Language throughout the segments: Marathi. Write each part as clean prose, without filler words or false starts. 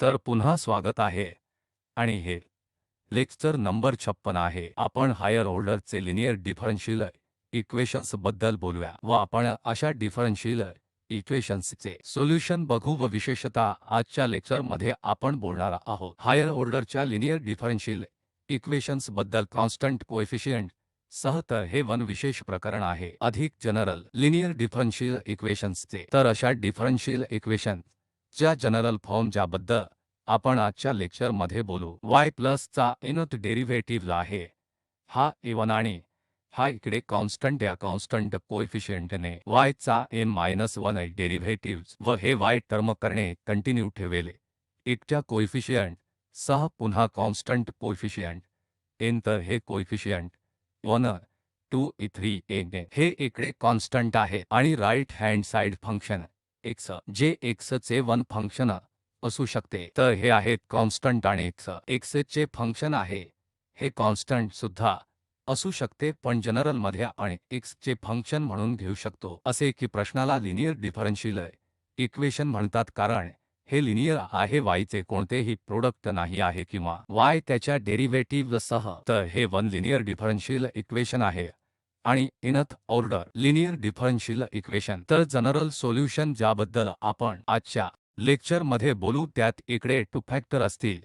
तर पुन्हा स्वागत आहे आणि हे लेक्चर नंबर 56 आहे। आपण हायर ऑर्डरचे लिनियर डिफरन्शियल इक्वेशन्स बद्दल बोलूया व आपण अशा डिफरन्शियल इक्वेशन्सचे सोल्युशन बघू व विशेषतः आजच्या लेक्चरमध्ये आपण बोलणार आहोत हायर ऑर्डरच्या लिनियर डिफरन्शियल इक्वेशन्स बद्दल कॉन्स्टंट कोएफिशियंट सह। तर हे वन विशेष प्रकरण आहे अधिक जनरल लिनियर डिफरन्शियल इक्वेशन्सचे। तर अशा डिफरन्शियल इक्वेशन च्या जनरल फॉर्म ज्याबद्दल आपण आजच्या लेक्चरमध्ये बोलू y प्लसचा nth डेरिव्हेटिव्ह आहे हा a1 आणि हा इकडे कॉन्स्टंट या कॉन्स्टंट कोएफिशियंटने y चा n-1 डेरिव्हेटिव्ह्ज व हे y टर्म करणे कंटिन्यू ठेवेल एकच्या कोएफिशियंट सह पुन्हा कॉन्स्टंट कोएफिशियंट n। तर हे कोएफिशियंट 1 2 3 n हे इकडे कॉन्स्टंट आहे आणि right hand side function x जे x चे वन फंक्शन असू शकते। तर हे आहेत कॉन्स्टंट आणि x चे फंक्शन आहे हे कॉन्स्टंट सुद्धा असू शकते पण जनरल मध्ये आणि x चे फंक्शन म्हणून घेऊ शकतो असे की प्रश्नाला लिनियर डिफरन्शियल इक्वेशन म्हणतात कारण हे लिनियर आहे y चे कोणतेही प्रोडक्ट नाही आहे किंवा y त्याच्या डेरिव्हेटिव्ह सह। तर हे वन लिनियर डिफरन्शियल इक्वेशन आहे आणि nth order linear differential equation. तर जनरल सोल्युशन ज्याबद्दल आपण आजच्या लेक्चर मध्ये बोलू त्यात इकडे टू फॅक्टर असतील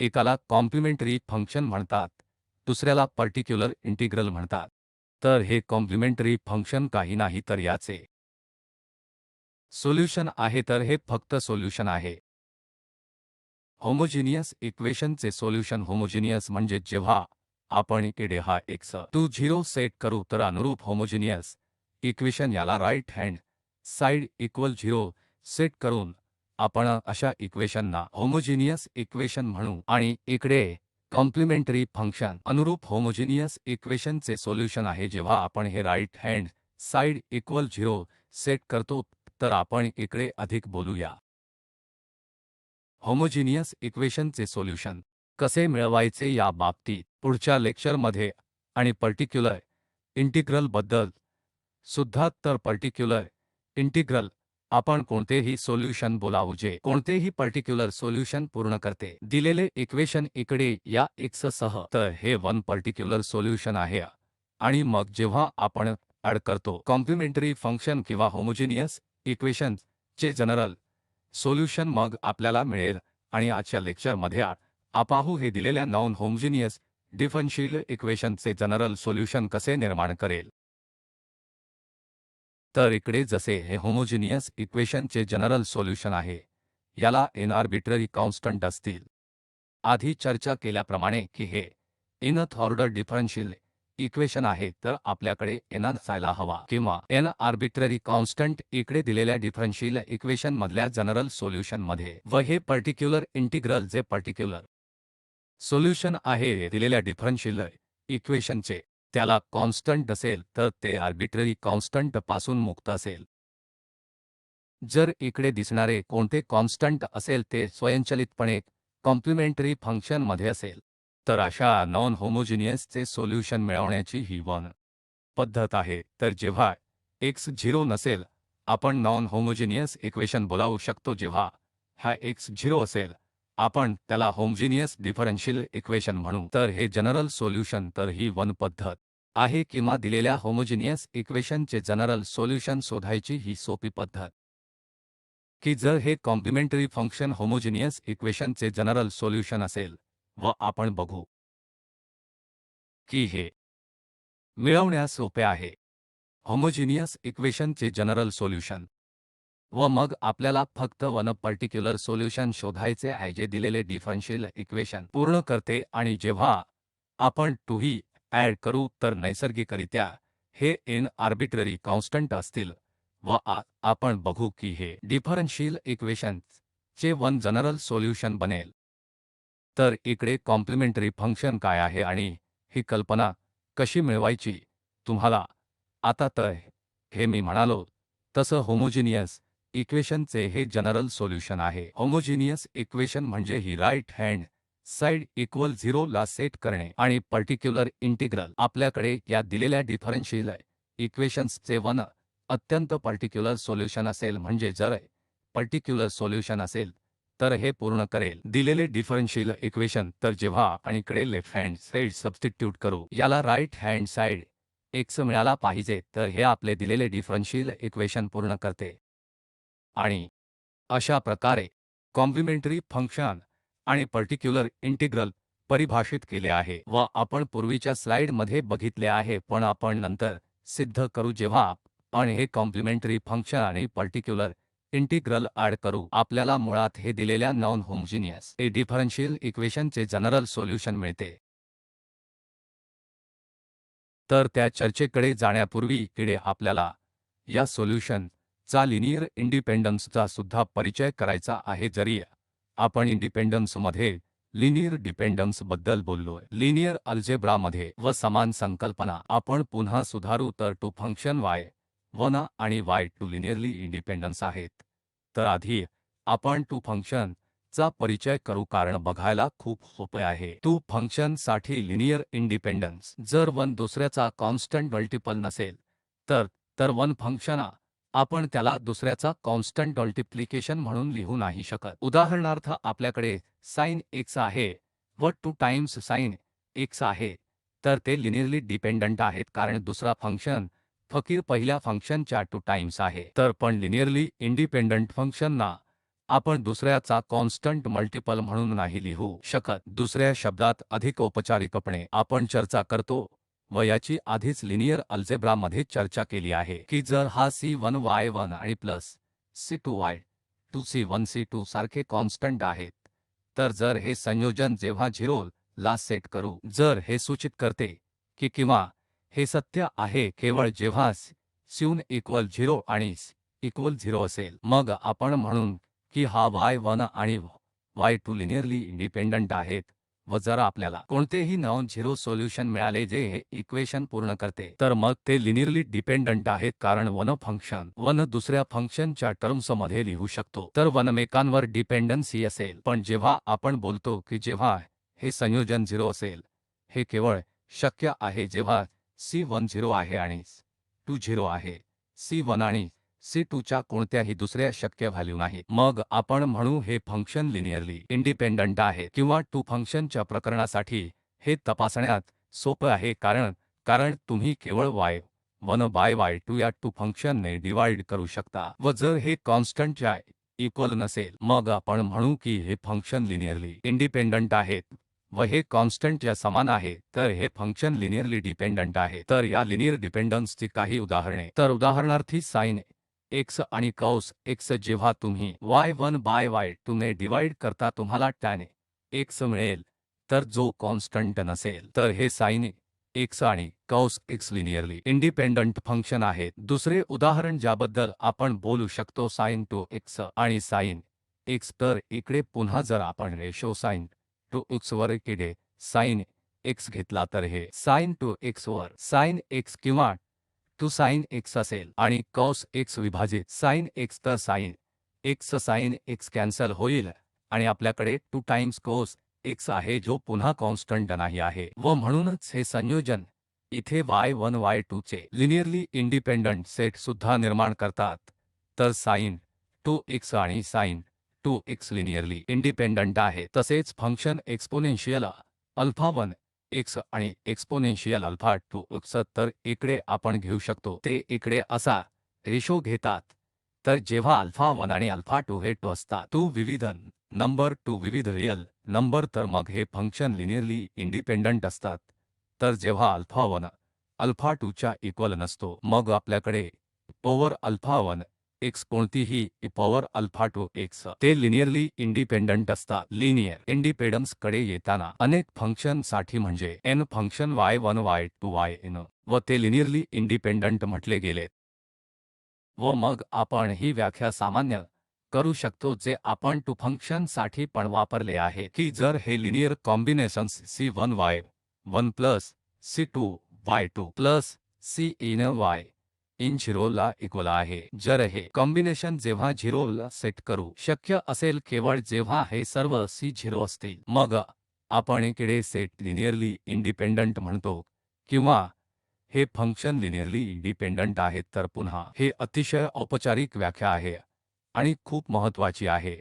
एकाला कॉम्प्लिमेंटरी फंक्शन म्हणतात दुसऱ्याला पर्टिक्युलर इंटिग्रल म्हणतात। तर हे कॉम्प्लिमेंटरी फंक्शन काही नाही तर याचे सोल्युशन आहे तर हे फक्त सोल्युशन आहे होमोजिनियस इक्वेशनचे सोल्युशन। होमोजिनियस म्हणजे जेव्हा आपण इकडे हा x टू 0 सेट करू तर अनुरूप होमोजिनियस इक्वेशन याला right hand side equal 0 set करून आपण अशा इक्वेशनना होमोजिनियस इक्वेशन म्हणू आणि इकडे कॉम्प्लिमेंटरी फंक्शन अनुरूप होमोजिनियस इक्वेशनचे सोल्युशन आहे जेव्हा आपण हे right hand side equal 0 set करतो। तर आपण इकडे अधिक बोलूया होमोजिनियस इक्वेशनचे सोल्युशन कसे मिळवायचे या बाबतीत पुढच्या लेक्चरमध्ये आणि पर्टिक्युलर इंटिग्रल बद्दल सुद्धा। तर पर्टिक्युलर इंटिग्रल आपण कोणतेही सोल्युशन बोलावू जे कोणतेही पर्टिक्युलर सोल्युशन पूर्ण करते दिलेले इक्वेशन इकडे या x सह। तर हे वन पर्टिक्युलर सोल्युशन आहे आणि मग जेव्हा आपण ॲड करतो कॉम्प्लिमेंटरी फंक्शन किंवा होमोजिनियस इक्वेशन चे जनरल सोल्युशन मग आपल्याला मिळेल आणि आजच्या लेक्चरमध्ये आपण हे दिलेल्या नॉन होमोजिनियस डिफरन्शियल इक्वेशनचे जनरल सोल्युशन कसे निर्माण करेल। तर इकडे जसे हे होमोजिनियस इक्वेशनचे जनरल सोल्युशन आहे याला n आर्बिट्ररी कॉन्स्टंट असतील आधी चर्चा केल्याप्रमाणे की हे nth ऑर्डर डिफरन्शियल इक्वेशन आहे तर आपल्याकडे n असायला हवा किंवा n आर्बिट्ररी कॉन्स्टंट इकडे दिलेल्या डिफरन्शियल इक्वेशन मधल्या जनरल सोल्युशन मध्ये व हे पर्टिक्युलर इंटिग्रल जे पर्टिक्युलर सोल्युशन आहे दिलेल्या डिफरन्शियल इक्वेशनचे त्याला कॉन्स्टंट असेल तर ते आर्बिट्ररी कॉन्स्टंट पासून मुक्त असेल। जर इकडे दिसणारे कोणते कॉन्स्टंट असेल ते स्वयंचलितपणे कॉम्प्लिमेंटरी फंक्शन मध्ये असेल तर अशा नॉन होमोजिनियसचे सोल्युशन मिळवण्याची ही वन पद्धत आहे। तर जेव्हा x 0 नसेल आपण नॉन होमोजिनियस इक्वेशन बोलावू शकतो जेव्हा हा x 0 असेल आपण त्याला होमोजिनियस डिफरन्शियल इक्वेशन म्हणू। तर हे जनरल सोल्युशन तर ही वन पद्धत आहे किंवा दिलेल्या होमोजिनियस इक्वेशनचे जनरल सोल्युशन शोधायची ही सोपी पद्धत की जर हे कॉम्प्लिमेंटरी फंक्शन होमोजिनियस इक्वेशनचे जनरल सोल्युशन असेल व आपण बघू की हे मिळवण्यास सोपे आहे होमोजिनियस इक्वेशनचे जनरल सोल्युशन व मग आपल्याला फक्त वन पर्टिक्युलर सोल्युशन शोधायचे आहे जे दिलेले डिफरन्शियल इक्वेशन पूर्ण करते आणि जेव्हा आपण टू ही ॲड करू तर नैसर्गिकरित्या हे n आर्बिट्ररी कॉन्स्टंट असतील व आपण बघू की हे डिफरन्शियल इक्वेशन चे वन जनरल सोल्युशन बनेल। तर इकडे कॉम्प्लिमेंटरी फंक्शन काय आहे आणि ही कल्पना कशी मिळवायची तुम्हाला आता तर हे मी म्हणालो तसं होमोजिनियस इक्वेशनचे हे जनरल सोल्युशन आहे। होमोजिनियस इक्वेशन म्हणजे ही राइट हँड साइड इक्वल 0 ला सेट करणे आणि पर्टिक्युलर इंटिग्रल आपल्याकडे या दिलेल्या डिफरन्शियल इक्वेशन्सचे वन अत्यंत पर्टिक्युलर सोल्युशन असेल म्हणजे जर पर्टिक्युलर सोल्युशन असेल तर हे पूर्ण करेल दिलेले डिफरन्शियल इक्वेशन. तर जेव्हा आपण इकडे लेफ्ट हँड साइड सबस्टिट्यूट करू, याला राईट हँड साइड x मिळाला पाहिजे, तर हे आपले दिलेले डिफरन्शियल इक्वेशन पूर्ण करते. आणि अशा प्रकारे कॉम्प्लिमेंटरी फंक्शन आणि पर्टिक्युलर इंटिग्रल परिभाषित केले आहे व आपण पूर्वीच्या स्लाइडमध्ये बघितले आहे, पण आपण नंतर सिद्ध करू जेव्हा आपण हे कॉम्प्लिमेंटरी फंक्शन आणि पर्टिक्युलर इंटिग्रल ॲड करू. आपल्याला मुळात हे दिलेल्या नॉन होमोजिनियस डिफरन्शियल इक्वेशनचे जनरल सोल्युशन मिळते. तर त्या चर्चेकडे जाण्यापूर्वी इकडे आपल्याला या सोल्युशन चा लिनियर इंडिपेंडन्सचा सुद्धा परिचय करायचा आहे. जरी आपण इंडिपेंडन्समध्ये लिनियर डिपेंडन्स बद्दल बोललोय, लिनियर अल्जेब्रामध्ये व समान संकल्पना आपण पुन्हा सुधारू तर टू फंक्शन y1 आणि y2 लिनियरली इंडिपेंडन्स आहेत. तर आधी आपण टू फंक्शन चा परिचय करू कारण बघायला खूप सोपे आहे. टू फंक्शन साठी लिनियर इंडिपेंडन्स जर वन दुसऱ्याचा कॉन्स्टंट मल्टिपल नसेल तर वन फंक्शन आपण त्याला दुसऱ्याचा कॉन्स्टंट मल्टिप्लिकेशन म्हणून लिहू नाही शकत. उदाहरणार्थ आपल्याकडे sin x आहे व 2 टाइम्स sin x आहे, तर ते लिनियरली डिपेंडंट आहेत कारण दुसरा फंक्शन फकीर पहिल्या फंक्शनच्या 2 टाइम्स आहे. तर पण लिनियरली इंडिपेंडंट फंक्शनना आपण दुसऱ्याचा कॉन्स्टंट मल्टिपल म्हणून नाही लिहू शकत. दुसऱ्या शब्दात अधिक औपचारिकपणे आपण चर्चा करतो व याची आधीच लिनियर अल्जेब्रामध्ये चर्चा केली आहे की जर हा c1 y1 आणि plus c2 y2 c1 c2 सारखे कॉन्स्टंट आहेत, तर जर हे संयोजन जेव्हा 0 ला सेट करू, जर हे सूचित करते की किंवा हे सत्य आहे केवळ जेव्हा c1 इक्वल 0 आणि c इक्वल 0 असेल, मग आपण म्हणून की हा y1 आणि y2 लिनियरली इंडिपेंडंट आहेत. व जर आपल्याला कोणतेही नॉन झिरो सोल्युशन मिळाले जे हे इक्वेशन पूर्ण करते, तर मग ते लिनियरली डिपेंडंट आहेत कारण वन फंक्शन वन दुसऱ्या फंक्शनच्या टर्म्समध्ये लिहू शकतो, तर वनमेकांवर डिपेंडन्सी असेल. पण जेव्हा आपण बोलतो की जेव्हा हे संयोजन 0 असेल, हे केवळ शक्य आहे जेव्हा c1 0 आहे आणि c2 0 आहे. c1 आणि c2 च्या कोणत्याही दुसऱ्या शक्य व्हॅल्यू नाहीत. मग आपण म्हणू हे फंक्शन लिनियरली इंडिपेंडंट आहे किंवा टू फंक्शनच्या प्रकरणासाठी हे तपासण्यात सोपं आहे कारण तुम्ही केवळ y1 बाय y2 या टू फंक्शनने डिवाइड करू शकता व जर हे कॉन्स्टंटच्या इक्वल नसेल, मग आपण म्हणू की हे फंक्शन लिनियरली इंडिपेंडंट आहेत व हे कॉन्स्टंटच्या समान आहे, तर हे फंक्शन लिनियरली डिपेंडंट आहे. तर या लिनियर डिपेंडन्सची काही उदाहरणे, तर उदाहरणार्थी sin x आणि cos x जेव्हा तुम्ही y1 बाय y2 ने डिवाइड करता तुम्हाला tan x मिळेल, तर जो कॉन्स्टंट नसेल तर हे sin x आणि cos x linearly independent function आहेत. दुसरे उदाहरण ज्याबद्दल आपण बोलू शकतो sin 2x आणि sin x. तर इकडे पुन्हा जर आपण रेशो sin 2x वर इकडे sin x घेतला तर हे sin 2x वर sin x किंवा 2 sin x असेल आणि cos x विभाजित sin x, तर sin x कॅन्सल होईल आणि आपल्याकडे 2 टाइम्स cos x आहे जो पुन्हा कॉन्स्टंट नाही आहे व म्हणूनच हे संयोजन इथे y1 y2 चे लिनियरली इंडिपेंडंट सेट सुद्धा निर्माण करतात. तर sin 2x आणि sin 2x लिनियरली इंडिपेंडंट आहे. तसेच फंक्शन एक्सपोनेन्शियल अल्फा 1 x आणि एक्सपोनेन्शियल अल्फा 2 x, तर इकडे आपण घेऊ शकतो ते इकडे असा रेशो घेतात. तर जेव्हा अल्फा 1 आणि अल्फा 2 हे 2 असतात, 2 विविध नंबर 2 विविध रियल नंबर, तर मग हे फंक्शन लिनियरली इंडिपेंडंट असतात. तर जेव्हा अल्फा 1 अल्फा 2 च्या इक्वल नसतो, मग आपल्याकडे पॉवर अल्फा 1 x कोणतीही पॉवर अल्फा 2 x ते लिनियरली इंडिपेंडंट असतात. लिनियर इंडिपेंडन्स कडे येताना अनेक फंक्शन साठी म्हणजे n function y1 y2 yn व ते लिनियरली इंडिपेंडंट म्हटले गेलेत. व मग आपण ही व्याख्या सामान्य करू शकतो जे आपण टू फंक्शन साठी पण वापरले आहे की जर हे linear combinations c1 y1 plus c2 y2 plus cin y in 0 ला इक्वल आहे, जर हे कॉम्बिनेशन जेव्हा 0 ला सेट करू शक्य असेल केवळ जेव्हा हे सर्व c 0 असतील, मग आपण इकडे सेट लिनियरली इंडिपेंडंट म्हणतो किंवा हे फंक्शन लिनियरली इंडिपेंडंट आहेत. तर पुन्हा हे अतिशय औपचारिक व्याख्या आहे आणि खूप महत्त्वाची आहे.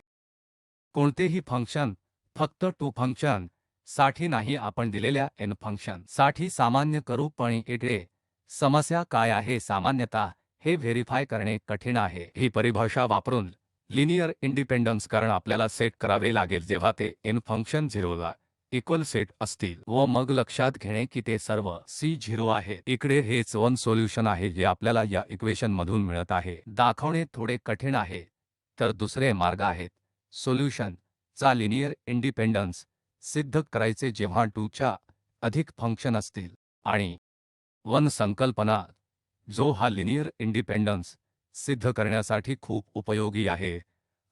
कोणतेही फंक्शन, फक्त टू फंक्शन साठी नाही, आपण दिलेल्या n फंक्शन साठी सामान्य करू. पण इकडे समस्या काय आहे, सामान्यतः हे व्हेरीफाय करणे कठीण आहे. ही परिभाषा वापरून लिनियर इंडिपेंडन्स कारण आपल्याला सेट करावे लागेल जेव्हा ते n फंक्शन 0 ला इक्वल सेट असतील व मग लक्षात घेणे की ते सर्व C0 आहेत. इकडे हेच वन सोल्युशन आहे जे आपल्याला या इक्वेशन मधून मिळत आहे. दाखवणे थोडे कठीण आहे, तर दुसरे मार्ग आहेत सोल्युशन चा लिनियर इंडिपेंडन्स सिद्ध करायचे जेव्हा 2 च्या अधिक फंक्शन असतील. आणि वन संकल्पना जो हा लिनियर इंडिपेंडन्स सिद्ध करण्यासाठी खूप उपयोगी आहे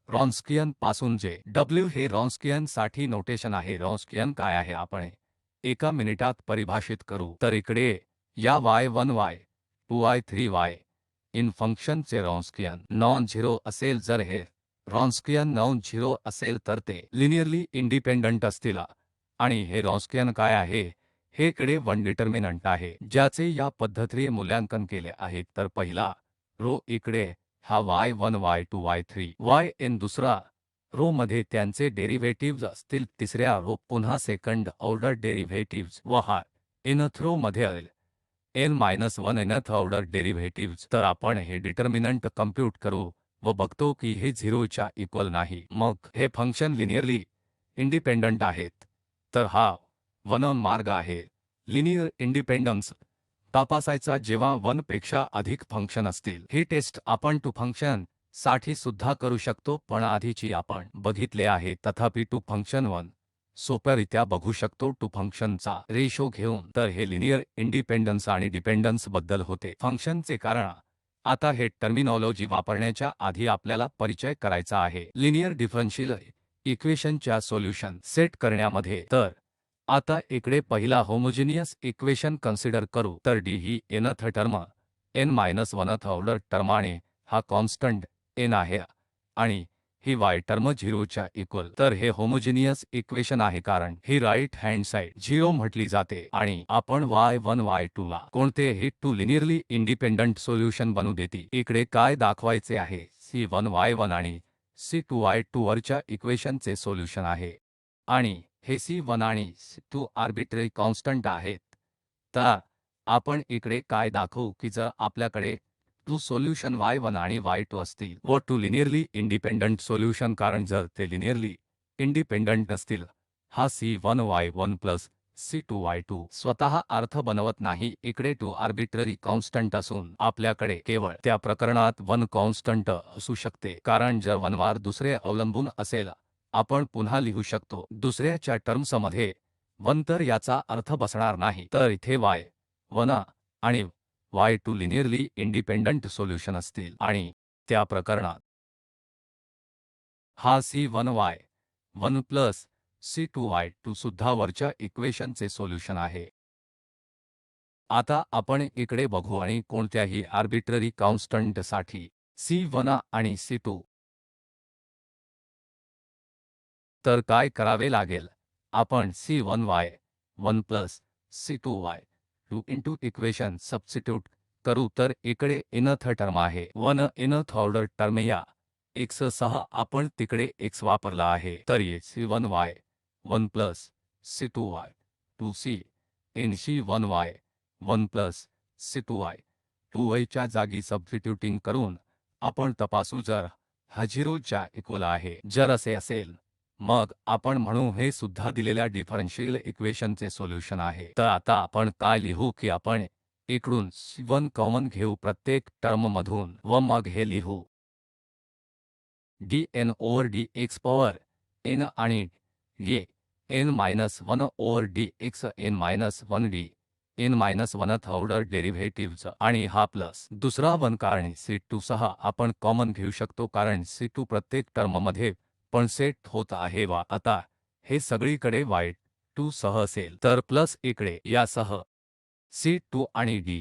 रॉन्स्कियन पासून जे W हे रॉन्स्कियन साठी नोटेशन आहे. रॉन्स्कियन काय आहे आपण एका मिनिटात परिभाषित करू. तर इकडे या y1 y2 y3 y in फंक्शनचे रॉन्स्कियन नॉन झिरो असेल. जर हे रॉन्स्कियन नॉन झिरो असेल तर ते लिनियरली इंडिपेंडंट असतील. आणि हे रॉन्स्कियन काय आहे, हे इकडे वन डिटर्मिनंट आहे ज्याचे या पद्धतीने मूल्यांकन केले आहे. तर पहिला रो इकडे हा y1 y2 y3 yn, दुसरा रो मध्ये त्यांचे डेरिव्हेटिव्हज असतील, तिसऱ्या रो पुन्हा सेकंड ऑर्डर डेरिव्हेटिव्हज व हा nth रो मध्ये n-1 nth ऑर्डर डेरिव्हेटिव्हज. तर आपण हे डिटर्मिनंट कम्प्यूट करू व बघतो की हे 0 च्या इक्वल नाही. मग हे फंक्शन लिनियरली इंडिपेंडंट आहेत. तर हा वन मार्ग आहे लिनियर इंडिपेंडन्स तपासायचा जेव्हा 1 पेक्षा अधिक फंक्शन असतील. ही टेस्ट आपण टू फंक्शन साठी सुद्धा करू शकतो, पण आधीची आपण बघितले आहे. तथापि टू फंक्शन 1 सोप्यारित्या बघू शकतो टू फंक्शनचा रेशो घेऊन. तर हे लिनियर इंडिपेंडन्स आणि डिपेंडन्स बद्दल होते फंक्शनचे कारण. आता हे टर्मिनॉलॉजी वापरण्याच्या आधी आपल्याला परिचय करायचा आहे लिनियर डिफरन्शियल इक्वेशनच्या सोल्युशन सेट करण्यामध्ये. तर आता इकडे पहिला होमोजिनियस इक्वेशन कन्सिडर करू. तर d ही nth term n-1th order term आणि हा कॉन्स्टंट n आहे आणि ही y टर्म 0 च्या इक्वल. तर हे होमोजिनियस इक्वेशन आहे कारण ही राईट हँड साइड 0 म्हटली जाते. आणि आपण y1 y2 ला कोणतेही टू लिनियरली इंडिपेंडंट सोल्युशन बनू देती. इकडे काय दाखवायचे आहे, c1 y1 आणि c2 y2 वरच्या इक्वेशनचे सोल्युशन आहे. आणि हे c1 आणि c2 आर्बिट्ररी कॉन्स्टंट आहेत. तर आपण इकडे काय दाखवू की जर आपल्याकडे टू सोल्युशन y1 आणि y2 असतील व टू लिनियरली इंडिपेंडंट सोल्युशन, कारण जर ते लिनियरली इंडिपेंडंट नसतील, हा c1 y1 plus c2 y2 स्वतः अर्थ बनवत नाही. इकडे टू आर्बिट्ररी कॉन्स्टंट असून आपल्याकडे केवळ त्या प्रकरणात वन कॉन्स्टंट असू शकते, कारण जर वनवर दुसरे अवलंबून असेल आपण पुन्हा लिहू शकतो दुसऱ्याच्या टर्म्समध्ये 1, तर याचा अर्थ बसणार नाही. तर इथे y1 आणि y2 लिनियरली इंडिपेंडंट सोल्युशन असतील आणि त्या प्रकरणात हा c1 y1 plus c2 y2 सुद्धा वरच्या इक्वेशनचे सोल्युशन आहे. आता आपण इकडे बघू आणि कोणत्याही आर्बिट्ररी कॉन्स्टंट साठी c1 आणि c2 तर काय करावे लागेल, आपण c1 y1 plus c2 y2 into equation substitute करू. तर इकडे nth टर्म आहे 1 nth ऑर्डर टर्म या x सह आपण तिकडे x वापरला आहे. तर ये c1 y1 plus c2 y2 c n c1 y1 plus c2 y2 y च्या जागी सबस्टिट्यूटिंग करून आपण तपासू जर हा 0 च्या इक्वल आहे. जर असे असेल मग आपण म्हणू हे सुद्धा दिलेल्या डिफरन्शियल इक्वेशनचे सोल्युशन आहे. तर आता आपण काय लिहू की आपण इकडून c1 कॉमन घेऊ प्रत्येक टर्म मधून व मग हे लिहू dn over dx power n आणि n-1 over dx n-1 d n-1th order derivatives आणि हा प्लस दुसरा 1 कारण c2 सह आपण कॉमन घेऊ शकतो कारण c2 प्रत्येक टर्ममध्ये पण सेट होत आहे. वा आता हे सगळीकडे y2 सह असेल तर प्लस इकडे यासह c2 आणि d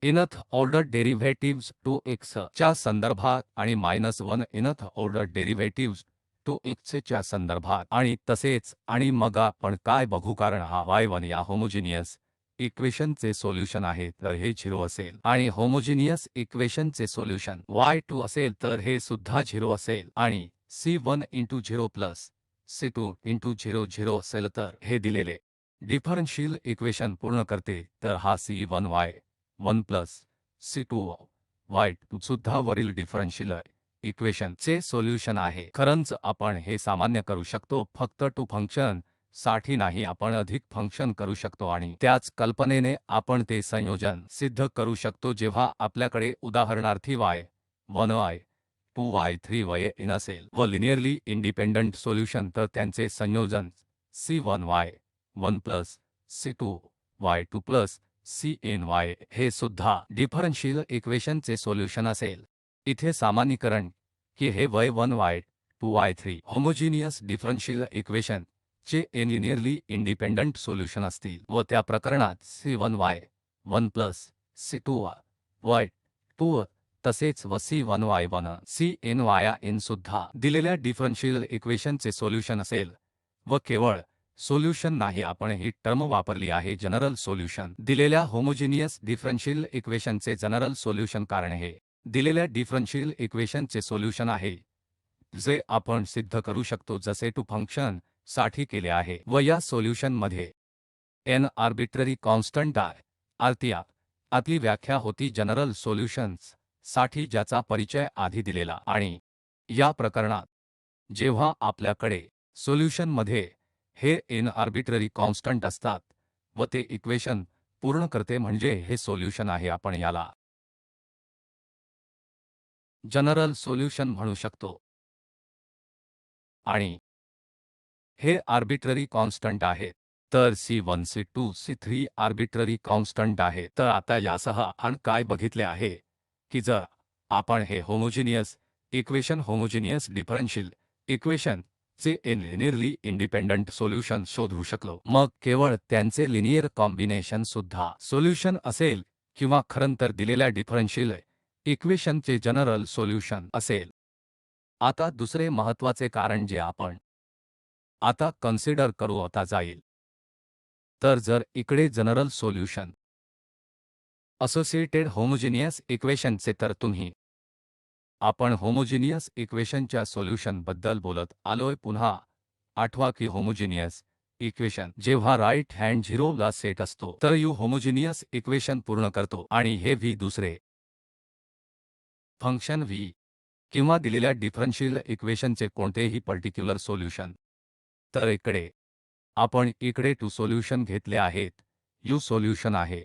nth order derivatives 2x च्या संदर्भात आणि -1 nth ऑर्डर डेरिव्हेटिव्हज 2x च्या संदर्भात आणि तसेच. आणि मग आपण काय बघू कारण हा y1 या होमोजिनियस इक्वेशनचे सोल्युशन आहे तर हे 0 असेल आणि होमोजिनियस इक्वेशनचे सोल्युशन y2 असेल तर हे सुद्धा 0 असेल आणि C1 into 0 plus C2 into 0 0 असेल तर हे दिलेले डिफरन्शियल इक्वेशन पूर्ण करते, तर हा C1 y1 plus C2 y2 सुद्धा वरील डिफरन्शियल इक्वेशन चे सोल्युशन आहे. खरंच आपण हे सामान्य करू शकतो, फक्त टू फंक्शन साठी नाही, आपण अधिक फंक्शन करू शकतो आणि त्याच कल्पनेने आपण ते संयोजन सिद्ध करू शकतो. जेव्हा आपल्याकडे उदाहरणार्थी y1 y2 y3 yn असेल व लिनियरली इंडिपेंडंट सोल्युशन, तर त्यांचे संयोजन C1 y1 plus C2 y2 plus Cny हे सुद्धा डिफरन्शियल इक्वेशनचे सोल्युशन असेल. इथे सामान्यीकरण की हे y1 y2 y3 homogeneous differential equation चे लिनियरली इंडिपेंडंट सोल्युशन असतील व त्या प्रकरणात C1 y1 plus C2 y2 तसेच व C1 y1 Cny सुद्धा दिलेल्या डिफरन्शियल इक्वेशनचे सोल्युशन असेल. व केवळ सोल्युशन नाही, आपण ही टर्म वापरली आहे जनरल सोल्युशन, दिलेल्या होमोजीनियस डिफरन्शियल इक्वेशनचे जनरल सोल्युशन, कारण हे दिलेल्या डिफरन्शियल इक्वेशनचे सोल्युशन आहे जे आपण सिद्ध करू शकतो जसे टू फंक्शन साठी केले आहे. व या सोल्युशन मध्ये n आर्बिट्ररी कॉन्स्टंट आहे. आतली व्याख्या होती जनरल सोल्युशन्स साठी ज्याचा परिचय आधी दिलेला, आणि या प्रकरणात जेव्हा आपल्याकडे सोल्युशन मध्ये हे n आर्बिट्ररी कॉन्स्टंट असतात व ते इक्वेशन पूर्ण करते, म्हणजे हे सोल्युशन आहे, आपण याला जनरल सोल्युशन म्हणू शकतो. आणि हे आर्बिट्ररी कॉन्स्टंट आहेत, तर C1 C2 C3 arbitrary constant आहे. तर आता यासह आपण काय बघितले आहे की जर आपण हे होमोजीनियस होमोजीनियस डिफरन्शियल इक्वेशन चे लिनियरली इंडिपेंडंट सोल्युशन शोधू शकलो, मग केवळ त्यांचे लिनियर कॉम्बिनेशन सुद्धा सोल्युशन असेल, किंवा खरंतर दिलेल्या डिफरन्शियल इक्वेशनचे जनरल सोल्युशन असेल. आता दुसरे महत्त्वाचे कारण जे आपण आता कन्सिडर करू आता जाईल, तर जर इकडे जनरल सोल्युशन असोसिएटेड होमोजीनियस इक्वेशनचे, तर तुम्ही आपण होमोजीनियस इक्वेशनच्या सोल्युशन बद्दल बोलत आलोय. पुन्हा आठवा की होमोजीनियस इक्वेशन जेव्हा राईट हँड 0 ला सेट असतो, तर यू होमोजीनियस इक्वेशन पूर्ण करतो, आणि हे v दुसरे फंक्शन v किंवा दिलेल्या डिफरन्शियल इक्वेशनचे कोणतेही पर्टिक्युलर सोल्युशन. तर इकडे आपण इकडे टू सोल्युशन घेतले आहेत, यू सोल्युशन आहे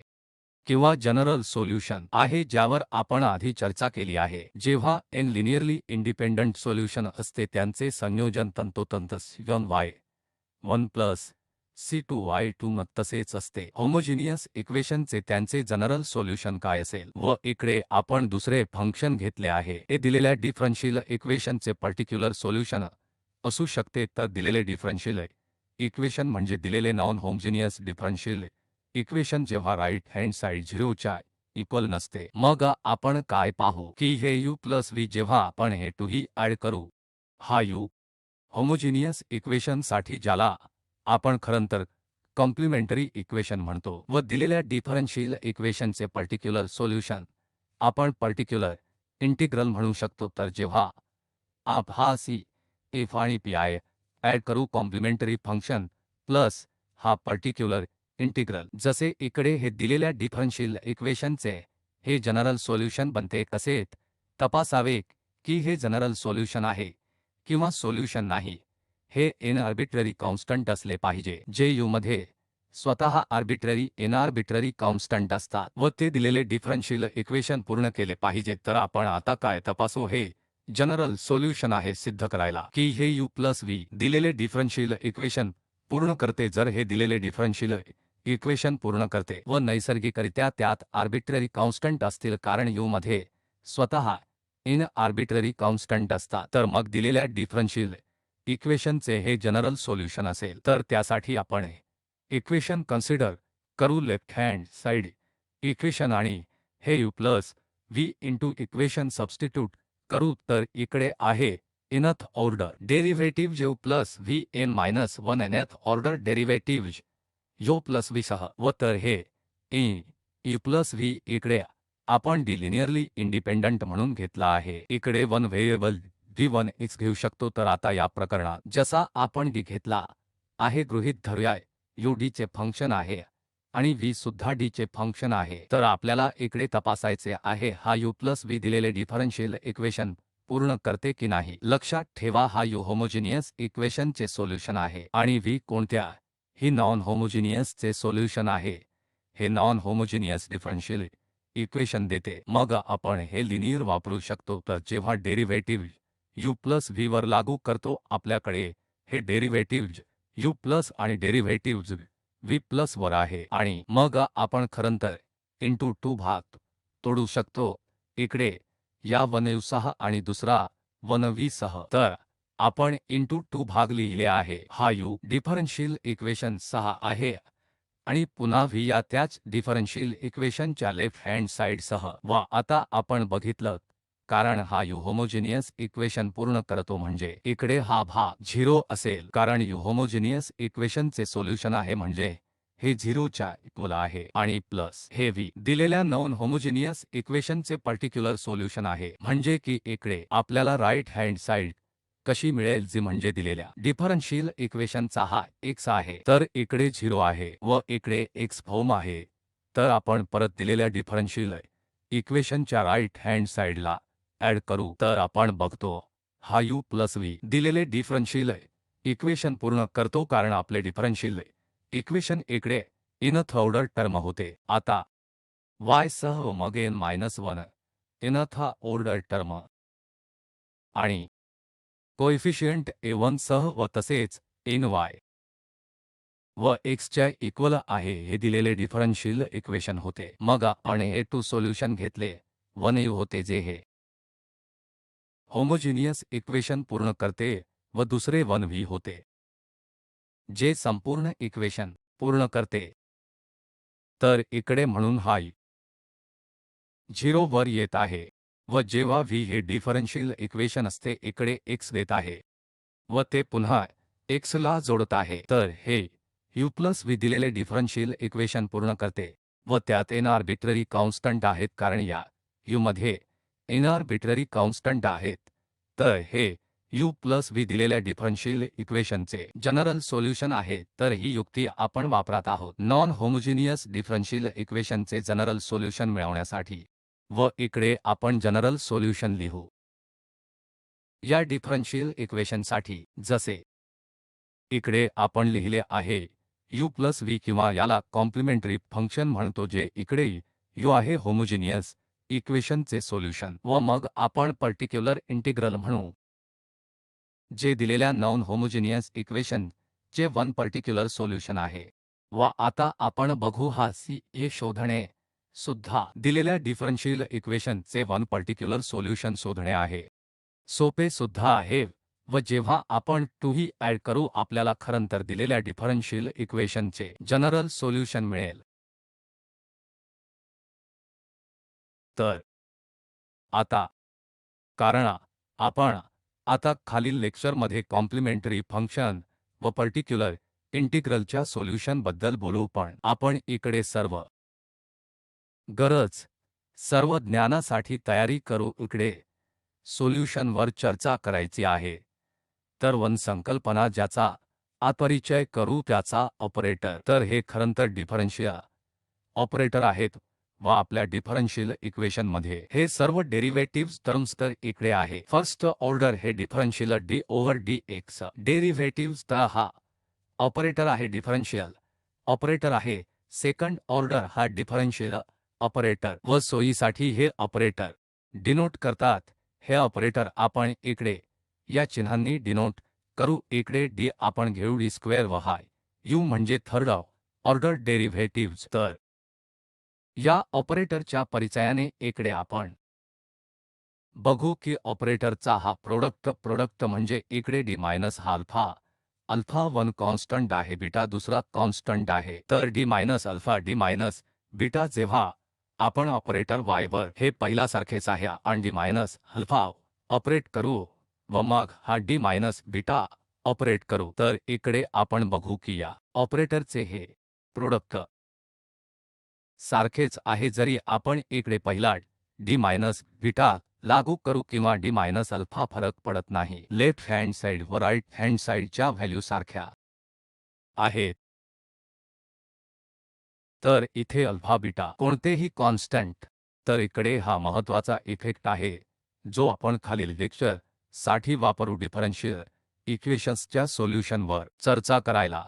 किंवा जनरल सोल्युशन आहे, ज्यावर आपण आधी चर्चा केली आहे. जेव्हा n लिनियरली इंडिपेंडंट सोल्युशन असते, त्यांचे संयोजन तंतोतंत C1 y1 plus C2 y2 तसेच असते. होमोजीनियस इक्वेशनचे त्यांचे जनरल सोल्युशन काय असेल, व इकडे आपण दुसरे फंक्शन घेतले आहे, हे दिलेल्या डिफरन्शियल इक्वेशनचे पर्टिक्युलर सोल्युशन असू शकते. तर दिलेले डिफरन्शियल इक्वेशन म्हणजे दिलेले नॉन होमोजीनियस डिफरन्शियल इक्वेशन जेव्हा राईट हँड साइड 0 च्या इक्वल नसते, मग आपण काय पाहू की हे u प्लस v जेव्हा आपण हे 2 ही ऍड करू, हा u होमोजीनियस इक्वेशन साठी ज्याला आपण खरंतर कॉम्प्लिमेंटरी इक्वेशन म्हणतो, व दिलेल्या डिफरन्शियल इक्वेशनचे पर्टिक्युलर सोल्युशन आपण पर्टिक्युलर इंटिग्रल म्हणू शकतो. तर जेव्हा आप हा c f आणि pi ऍड करू कॉम्प्लिमेंटरी फंक्शन प्लस हा पर्टिक्युलर इंटिग्रल, जसे इकडे हे दिलेल्या डिफरन्शियल इक्वेशनचे हे जनरल सोल्युशन बनते. कसे तपासावे की हे जनरल सोल्युशन आहे किंवा सोल्युशन नाही, हे n आर्बिट्ररी कॉन्स्टंट असले पाहिजे, जे u मध्ये स्वतः आर्बिट्ररी कॉन्स्टंट असतात, व ते दिलेले डिफरन्शियल इक्वेशन पूर्ण केले पाहिजे. तर आपण आता काय तपासू, हे जनरल सोल्युशन आहे सिद्ध करायला की हे u प्लस v दिलेले डिफरन्शियल इक्वेशन पूर्ण करते. जर हे दिलेले डिफरन्शियल इक्वेशन पूर्ण करते व नैसर्गिकरित्या त्यात आर्बिट्ररी कॉन्स्टंट असतील, कारण u मध्ये स्वतः n आर्बिट्ररी कॉन्स्टंट असतात, तर मग दिलेल्या डिफरन्शियल इक्वेशनचे हे जनरल सोल्युशन असेल. तर त्यासाठी आपण हे इक्वेशन कन्सिडर करू लेफ्ट हँड साइड इक्वेशन, आणि हे u plus v into equation substitute करू. तर इकडे आहे nth order derivative u plus v n minus 1 nth order derivative u plus v सह, व तर हे u प्लस v इकडे आपण लिनियरली इंडिपेंडंट म्हणून घेतला आहे. इकडे 1 व्हेरिएबल v1x घेऊ शकतो। तर आता या प्रकरणात जसा आपण d घेतला आहे गृहीत धरूया u d चे फंक्शन आहे आणि v सुद्धा d चे फंक्शन आहे, तर आपल्याला इकडे तपासायचे आहे हा u प्लस v दिलेले डिफरन्शियल इक्वेशन पूर्ण करते की नाही। लक्षात ठेवा हा u होमोजिनियस इक्वेशनचे सोल्युशन आहे आणि v कोणत्या ही नॉन होमोजिनियस चे सोल्युशन आहे। हे नॉन होमोजिनियस डिफरन्शियल इक्वेशन देते। मग आपण हे लिनियर वापरू शकतो। तर जेव्हा डेरिव्हेटिव्ह u प्लस v वर लागू करतो आपल्याकडे हे डेरिव्हेटिव्ह u प्लस आणि डेरिव्हेटिव्ह v प्लस वर आहे आणि मग आपण खरंतर इनटू 2 भाग तोडू शकतो इकडे या 1u सह आणि दुसरा 1v सह। तर आपण इनटू 2 भाग लिहिले आहे। हा u डिफरन्शियल इक्वेशन 6 आहे आणि पुन्हा v या त्याच डिफरन्शियल इक्वेशनच्या लेफ्ट हँड साइडसह। व आता आपण बघितलं कारण हा u होमोजिनियस इक्वेशन पूर्ण करतो म्हणजे इकडे हा भाग 0 असेल कारण u होमोजिनियस इक्वेशनचे सोल्युशन आहे म्हणजे हे 0 च्या इक्वल आहे आणि प्लस हे v दिलेल्या नॉन होमोजिनियस इक्वेशनचे पर्टिक्युलर सोल्युशन आहे म्हणजे की इकडे आपल्याला राइट हँड साइड कशी मिळेल जी म्हणजे दिलेल्या डिफरन्शियल इक्वेशनचा हा x आहे तर इकडे 0 आहे व इकडे x फॉर्म आहे। तर आपण परत दिलेल्या डिफरन्शियल इक्वेशनच्या राइट हँड साइडला ॲड करू तर आपण बघतो हा u प्लस v दिलेले डिफरन्शियल इक्वेशन पूर्ण करतो कारण आपले डिफरन्शियल इक्वेशन इकडे इनथ ऑर्डर टर्म होते। आता y सह मग n-1 इनथ ऑर्डर टर्म आणि कोएफिशियंट a1 सह व तसेच ny व x च्या इक्वल आहे हे दिलेले डिफरन्शियल इक्वेशन होते। मग आपण हे टू सोल्युशन घेतले 1u होते जे हे होमोजिनियस इक्वेशन पूर्ण करते व दुसरे 1v होते जे संपूर्ण इक्वेशन पूर्ण करते। तर इकडे म्हणून हा 0 वर येत आहे व जेव्हा v हे डिफरन्शियल इक्वेशन असते इकडे x देत आहे व ते पुन्हा x ला जोडत आहे तर हे u प्लस v दिलेले डिफरन्शियल इक्वेशन पूर्ण करते व त्यात n आर्बिट्ररी कॉन्स्टंट आहेत कारण या u मध्ये n आर्बिट्ररी कॉन्स्टंट आहेत। तर हे u प्लस v दिलेल्या डिफरन्शियल इक्वेशनचे जनरल सोल्युशन आहे। तर ही युक्ती आपण वापरत आहोत नॉन होमोजिनियस डिफरन्शियल इक्वेशनचे जनरल सोल्युशन मिळवण्यासाठी व इकडे आपण जनरल सोल्युशन लिहू या डिफरन्शियल इक्वेशनसाठी जसे इकडे आपण लिहिले आहे u प्लस v किंवा याला कॉम्प्लिमेंटरी फंक्शन म्हणतो जे इकडे u आहे होमोजिनियस इक्वेशनचे सोल्युशन व मग आपण पर्टिक्युलर इंटिग्रल म्हणू जे दिलेल्या नॉन होमोजिनियस इक्वेशन चे वन पर्टिक्युलर सोल्युशन आहे। व आता आपण बघू हा ca शोधणे सुद्धा दिलेल्या डिफरन्शियल इक्वेशन चे वन पर्टिक्युलर सोल्युशन शोधणे आहे सोपे सुद्धा आहे व जेव्हा आपण 2 ही ॲड करू आपल्याला खरंतर दिलेल्या डिफरन्शियल इक्वेशनचे जनरल सोल्युशन मिळेल। तर आता कारण आपण आता खालील लेक्चरमध्ये कॉम्प्लिमेंटरी फंक्शन व पर्टिक्युलर इंटिग्रलच्या सोल्युशन बद्दल बोलू पण आपण इकडे सर्व ज्ञानासाठी तयारी करू इकडे सोल्युशनवर चर्चा करायची आहे। तर वन संकल्पना ज्याचा परिचय करू त्याचा ऑपरेटर तर हे खरंतर डिफरन्शियल ऑपरेटर आहेत व आपल्या डिफरन्शियल इक्वेशन मध्ये हे सर्व डेरिव्हेटिव्हज टर्म्स तर इकडे आहे फर्स्ट ऑर्डर हे differential d over dx derivatives तर हा ऑपरेटर आहे डिफरन्शियल ऑपरेटर आहे सेकंड ऑर्डर हा डिफरन्शियल ऑपरेटर व सोयीसाठी हे ऑपरेटर डिनोट करतात हे ऑपरेटर आपण इकडे या चिन्हांनी डिनोट करू इकडे d आपण घेऊ d स्क्वेअर व हा u म्हणजे थर्ड ऑर्डर डेरिव्हेटिव्हज। तर या ऑपरेटरच्या परिचयाने इकडे आपण बघू की ऑपरेटरचा हा प्रोडक्ट म्हणजे इकडे d मायनस हा अल्फा 1 कॉन्स्टंट आहे बीटा दुसरा कॉन्स्टंट आहे तर d minus alpha d minus beta जेव्हा आपण ऑपरेटर y वर हे पहिल्यासारखेच आहे आणि d मायनस अल्फा ऑपरेट करू व मग हा d मायनस बीटा ऑपरेट करू तर इकडे आपण बघू की या ऑपरेटरचे हे प्रोडक्ट सारखेच आहे जरी आपण इकडे पहिला d मायनस बीटा लागू करू किंवा डी मायनस अल्फा फरक पडत नाही. लेफ्ट हँड साइड व राईट हँड साइडच्या व्हॅल्यू सारख्या आहेत. तर इथे अल्फा बीटा कोणतेही कॉन्स्टंट. तर इकडे हा महत्त्वाचा इफेक्ट आहे जो आपण खालील लेक्चर साठी वापरू डिफरन्शियल इक्वेशन्सच्या सोल्युशनवर चर्चा करायला.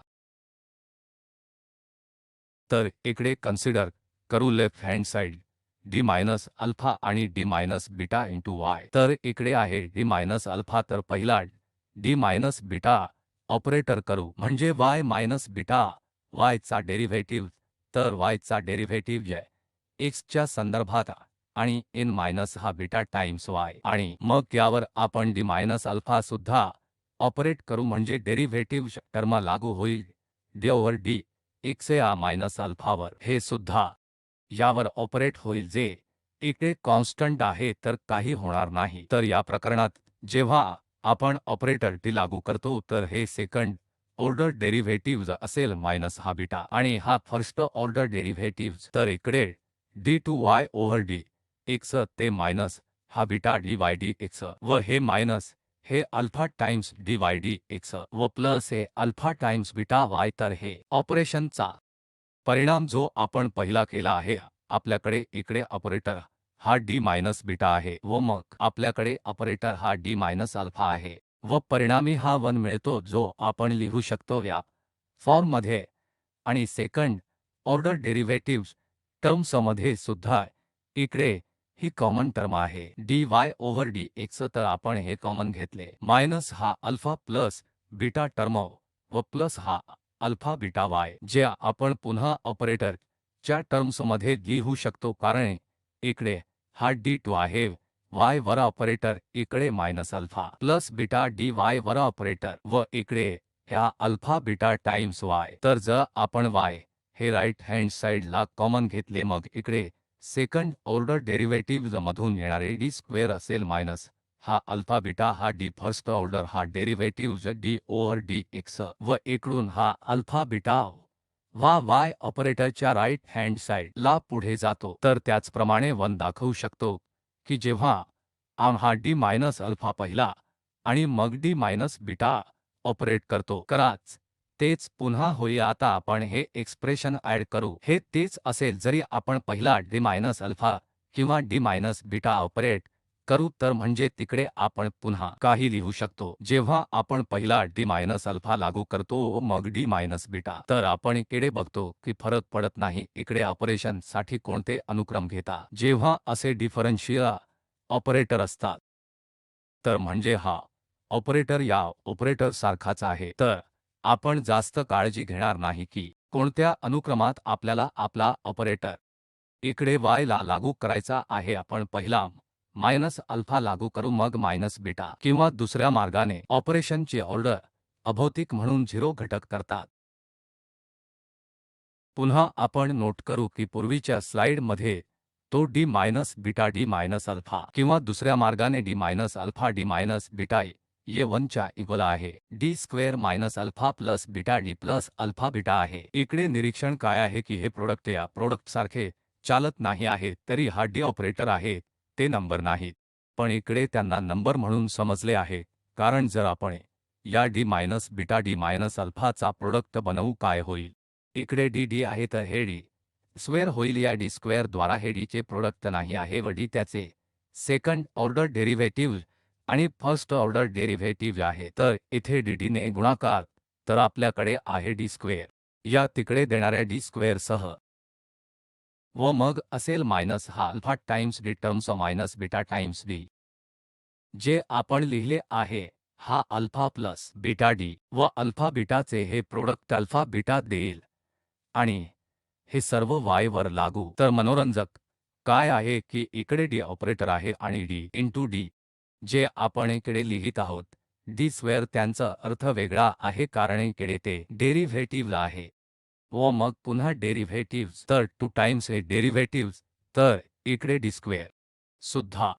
तर इकडे कन्सिडर करू left hand side D minus alpha आणि D minus beta into Y. तर इकडे आहे डी मायनस अल्फा. तर पहिला डी मायनस बीटा ऑपरेटर करू म्हणजे वाय मायनस बीटा. वाय चा डेरिव्हेटिव्ह. तर वाय चा डेरिव्हेटिव्ह एक्स च्या संदर्भात आणि एन मायनस हा बीटा टाइम्स वाय आणि मग यावर आपण डी मायनस अल्फा सुद्धा ऑपरेट करू म्हणजे डेरिव्हेटिव्ह टर्म लागू होईल डी ओव्हर डी एक्स या मायनस अल्फावर. हे सुद्धा यावर ऑपरेट होईल जे इकडे कॉन्स्टंट आहे तर काही होणार नाही. तर या प्रकरणात जेव्हा आपण ऑपरेटर डी लागू करतो तर हे सेकंड ऑर्डर डेरिव्हेटिव्हज असेल मायनस हा बीटा आणि हा फर्स्ट ऑर्डर डेरिव्हेटिव्हज. तर इकडे d two y over d x ते मायनस हा beta d y d x व हे मायनस हे alpha times d y d x व प्लस हे अल्फा टाइम्स बीटा वाय. तर हे ऑपरेशनचा परिणाम जो आपण पहिला केला आहे. आपल्याकडे इकडे ऑपरेटर हा डी मायनस बीटा आहे व मग आपल्याकडे ऑपरेटर हा डी मायनस अल्फा आहे व परिणामी हा 1 मिळतो जो आपण लिहू शकतो या फॉर्ममध्ये. आणि सेकंड ऑर्डर डेरिव्हेटिव्हज टर्म्समध्ये सुद्धा इकडे ही कॉमन टर्म आहे D Y over d x. तर आपण हे कॉमन घेतले मायनस हा अल्फा प्लस बीटा टर्म व प्लस हा अल्फा बीटा वाय जे आपण पुन्हा ऑपरेटर च्या टर्म्समध्ये लिहू शकतो कारण इकडे हा डी टू आहे वाय वर ऑपरेटर इकडे minus alpha plus beta d Y वर ऑपरेटर व इकडे ह्या अल्फा बीटा टाइम्स वाय. तर जर आपण वाय हे राईट हँड साइडला कॉमन घेतले मग इकडे सेकंड ऑर्डर डेरिव्हेटिव्हज मधून येणारे डी स्क्वेअर असेल मायनस हा अल्फा बीटा हा डी फर्स्ट ऑर्डर हा derivatives D over d x व इकडून हा अल्फा बीटा वा वाय ऑपरेटरच्या राईट हँड साइड ला पुढे जातो. तर त्याचप्रमाणे 1 दाखवू शकतो की जेव्हा हा डी मायनस अल्फा पहिला आणि मग डी मायनस बीटा ऑपरेट करतो कराच तेच पुन्हा होईल. आता आपण हे एक्सप्रेशन ॲड करू हे तेच असेल जरी आपण पहिला डी मायनस अल्फा किंवा डी मायनस बीटा ऑपरेट करू तर म्हणजे तिकडे आपण पुन्हा काही लिहू शकतो जेव्हा आपण पहिला डी मायनस अल्फा लागू करतो व मग डी मायनस बीटा. तर आपण इकडे बघतो की फरक पडत नाही इकडे ऑपरेशन साठी कोणते अनुक्रम घेता जेव्हा असे डिफरन्शियल ऑपरेटर असतात. तर म्हणजे हा ऑपरेटर या ऑपरेटर सारखाच आहे. तर आपण जास्त काळजी घेणार नाही की कोणत्या अनुक्रमात आपल्याला आपला ऑपरेटर इकडे वाय ला लागू करायचा आहे. आपण पहिला मायनस अल्फा लागू करू मग मायनस बीटा किंवा दुसऱ्या मार्गाने ऑपरेशनची ऑर्डर अभौतिक म्हणून 0 घटक करतात. पुन्हा आपण नोट करू की पूर्वीच्या स्लाइडमध्ये तो D minus beta D minus alpha किंवा दुसऱ्या मार्गाने D minus alpha D minus beta ये 1 च्या इक्वल आहे D square minus alpha plus beta D plus alpha beta आहे. इकडे निरीक्षण काय आहे की हे प्रोडक्ट या प्रोडक्ट सारखे चालत नाही आहे तरी हा डी ऑपरेटर आहे ते नंबर नाहीत पण इकडे त्यांना नंबर म्हणून समजले आहे कारण जर आपण या D minus beta D minus अल्फाचा प्रोडक्ट बनवू काय होईल इकडे डी डी आहे तर हे डी स्क्वेअर होईल. या डी स्क्वेअर द्वारा हे डी चे प्रोडक्ट नाही आहे व डी त्याचे सेकंड ऑर्डर डेरिव्हेटिव्ह आणि फर्स्ट ऑर्डर डेरिव्हेटिव्ह आहे. तर इथे डी डी ने गुणाकार तर आपल्याकडे आहे डी स्क्वेअर या तिकडे देणाऱ्या डी स्क्वेअर सह व मग असेल मायनस हा alpha times D terms minus beta times D J आपण लिहिले आहे हा अल्फा प्लस बीटा डी व अल्फा बीटाचे हे प्रोडक्ट अल्फा बीटा देईल आणि हे सर्व वाय वर लागू. तर मनोरंजक काय आहे की इकडे डी ऑपरेटर आहे आणि डी इंटू डी जे आपण इकडे लिहित आहोत डी स्क्वेअर त्यांचा अर्थ वेगळा आहे कारण इकडे ते डेरिव्हेटिव्ह आहे व मग पुन्हा डेरिव्हेटिव्हज. तर 2 टाइम्स हे डेरिव्हेटिव्हज तर इकडे डी स्क्वेअर सुद्धा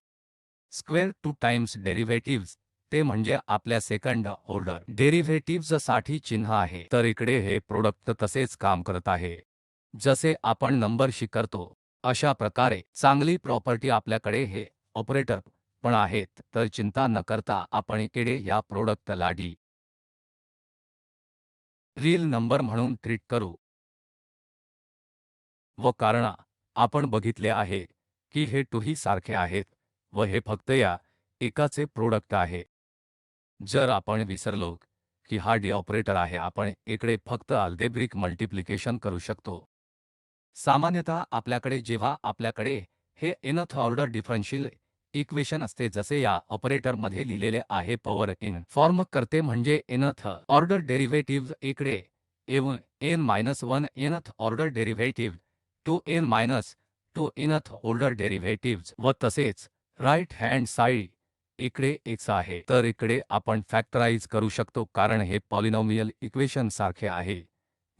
स्क्वेअर 2 टाइम्स डेरिव्हेटिव्हज ते म्हणजे आपल्या सेकंड ऑर्डर डेरिव्हेटिव्हज साठी चिन्ह आहे. तर इकडे हे प्रोडक्ट तसेच काम करत आहे जसे आपण नंबरशी करतो. अशा प्रकारे चांगली प्रॉपर्टी आपल्याकडे हे ऑपरेटर पण आहेत, तर चिंता न करता आपण इकडे या प्रोडक्टला रील नंबर म्हणून ट्रीट करू. व कारण आपण बघितले आहे की हे टूही सारखे आहेत व हे फक्त या एकाचे प्रोडक्ट आहे. जर आपण विसरलो की हा डी ऑपरेटर आहे, आपण इकडे फक्त अल्जेब्रिक मल्टिप्लिकेशन करू शकतो. सामान्यतः आपल्याकडे जेव्हा आपल्याकडे हे nth ऑर्डर डिफरन्शियल इक्वेशन असते, जसे या ऑपरेटरमध्ये लिहिलेले आहे, पॉवर इन फॉर्म करते म्हणजे nth ऑर्डर डेरिव्हेटिव्ह इकडे n-1 nth order derivative 2n-2 nth order derivatives व तसेच राईट हँड साइड इकडे x आहे. तर इकडे आपण फॅक्टराइज करू शकतो कारण हे पॉलिनॉमियल इक्वेशन सारखे आहे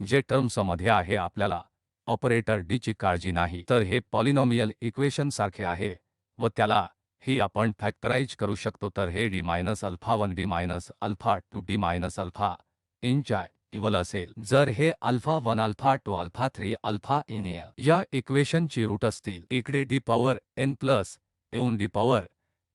जे टर्म्समध्ये आहे. आपल्याला ऑपरेटर डी ची काळजी नाही, तर हे पॉलिनॉमियल इक्वेशन सारखे आहे व त्याला ही आपण फॅक्टराइज करू शकतो. तर हे d minus alpha 1 d minus alpha 2 d minus alpha n च्या इक्वल असेल. जर हे alpha 1 alpha 2 alpha 3 alpha n या इक्वेशनची रूट असतील, इकडे d power n plus n d power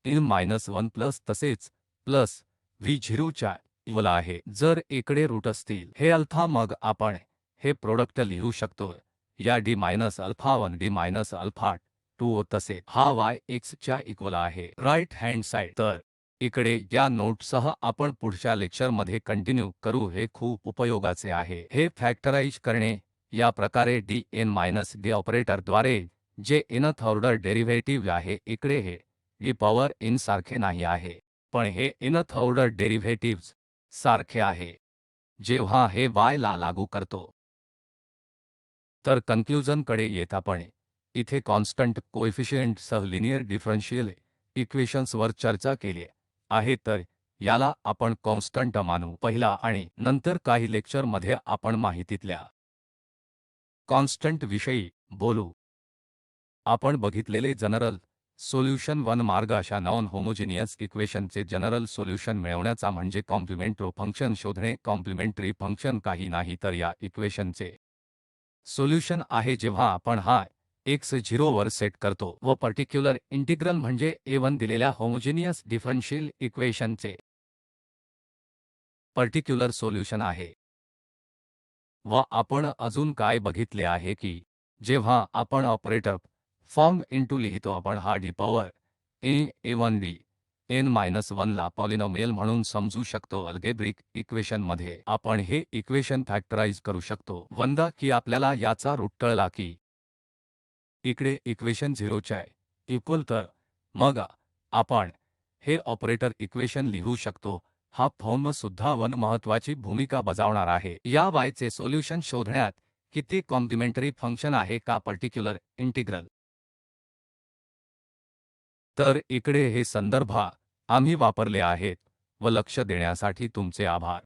n minus 1 plus तसेच प्लस v0 च्या इक्वल आहे. जर इकडे रूट असतील हे अल्फा, मग आपण हे प्रोडक्ट लिहू शकतो या d minus alpha 1 d minus alpha 2 तसे हा y x च्या इक्वल आहे राईट हँड साइड. तर इकडे या नोटसह आपण पुढच्या लेक्चरमध्ये कंटिन्यू करू. हे खूप उपयोगाचे आहे हे फॅक्टराइज करणे या प्रकारे d n मायनस d ऑपरेटरद्वारे जे nth ऑर्डर डेरिव्हेटिव्ह आहे. इकडे हे d पॉवर n सारखे नाही आहे, पण हे nth ऑर्डर डेरिव्हेटिव्ह्ज सारखे आहे. जेव्हा हे y ला लागू करतो तर कन्क्लुजन कडे येत आपण इथे कॉन्स्टंट कोएफिशियंट सह लिनियर डिफरन्शियल इक्वेशन्सवर चर्चा केली आहे, तर याला आपण कॉन्स्टंट मानू. पहिला आणि नंतर काही लेक्चरमध्ये आपण माहितीतल्या कॉन्स्टंट विषयी बोलू. आपण बघितलेले जनरल सोल्यूशन 1 मार्ग अशा नॉन होमोजिनियस इक्वेशनचे जनरल सोल्यूशन मिळवण्याचा म्हणजे कॉम्प्लिमेंटरी फंक्शन शोधणे. कॉम्प्लिमेंटरी फंक्शन काही नाही तर या इक्वेशनचे सोल्यूशन आहे जेव्हा आपण हा x 0 वर सेट करतो व पर्टिक्युलर इंटिग्रल म्हणजे a1 दिलेल्या होमोजिनियस डिफरन्शियल इक्वेशनचे पर्टिक्युलर सोल्यूशन आहे. व आपण अजून काय बघितले आहे की जेव्हा आपण ऑपरेटर फॉर्म इनटू लिहितो, आपण हा d power a1 d n-1 ला पॉलिनॉमियल म्हणून समजू शकतो. अल्जेब्रिक इक्वेशनमध्ये आपण हे इक्वेशन फॅक्टराइज करू शकतो. वंदा की आपल्याला याचा रूट कळला की इकडे इक्वेशन 0 च्या इक्वल, तर मग आपण हे ऑपरेटर इक्वेशन लिहू शकतो. हा फॉर्म सुद्धा वन महत्त्वाची भूमिका बजावणार आहे या y चे सोल्यूशन शोधण्यात की ते कॉम्प्लिमेंटरी फंक्शन आहे का पर्टिक्युलर इंटिग्रल. तर इकडे हे संदर्भ आम्ही वापरले आहेत व लक्ष देण्यासाठी तुमचे आभार.